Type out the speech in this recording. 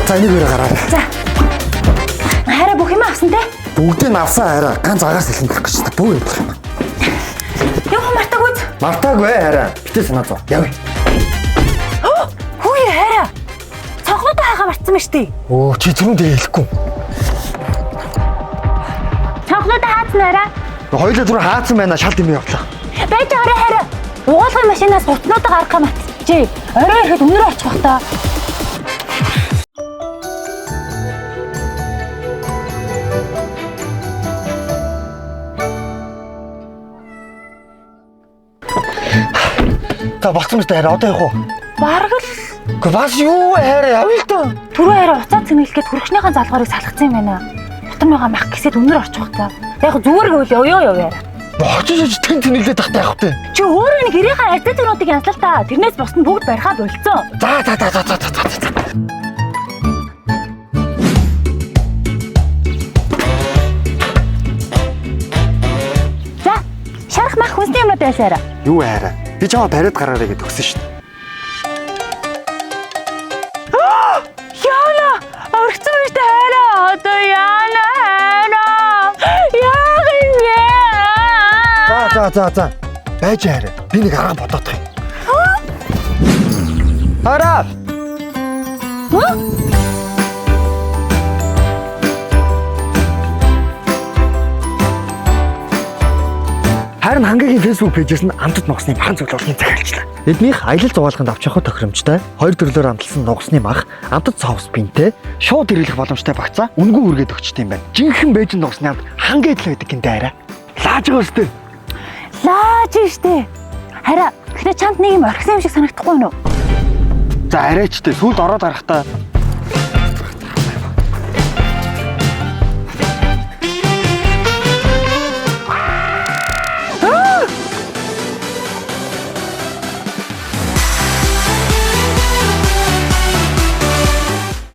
За энийг өөрөө гараа. За. Хараа бүх юм авсан те? Бүгдийг нь авсан хараа. Ганц агаас хэлэн гэх гэж та бүү явах юм. Явах мартаагүй. Мартаагүй хараа. Битээ санаа зов. Явъя. Хүү хараа. Цонхнуудаа хаага марцсан ба штий. Оо чи түрүүн дээр хэлэхгүй. Цонхнуудаа хаацсан хараа. Хоёулаа түрүү хаацсан байна шал дэмий явлаа. Байж орой хараа. Уулгын машинаас хурцнуудаа гаргахаа матчихжээ. Орой ирэхэд өнөр очих бах та. За болсон мэт хараа одоо явах уу? Бараг л. Гэхдээ бас юу хараа явъя л даа. Түрүү хараа уцаа цэнгэлгээд хөргөчнийхэн залгуурыг салгацсан юм байна. Дотор байгаа мах гэсэд өнөр очих бах та. Яг зүгээр гэвэл явъя. Очиж тэн тэнэглээд тахтай явах вэ? Чи өөрөө нэг гэрийнхээ арзаатнуудыг янзлал та. Тэрнээс бос нь бүгд барихаа болцсон. За. За, шарах мах хүнсний юмнууд байшаараа. Юу хараа? Би чамаа бариад гараарай гэж өгсөн шүү дээ. Яна, орхицсан биш үү хараа. Одоо яна. Яах юм бэ? За. Байж хараа. Би нэг арга бодоодох юм. Хараа. Харин хангагийн Facebook пэйжээс нь амтд нугасны махан цуглуулгын захиалчлаа. Эднийх аялал зугаалганд авч явах тохиромжтой, хоёр төрлөөр амталсан нугасны мах, амтд соус бинтэй, шууд ирүүлэх боломжтой багцаа үнгүй үргээд өгчт юм байна. Жинхэнэ бэйжин нугасны амт хангаа идэл байдаг гэнтэй хараа. Лааж байгаа өстэй. Лааж штэ. Хараа, гэхдээ чамд нэг юм орхисон юм шиг санагдахгүй юу? За арайчтэй сүүлд ороод гарахтаа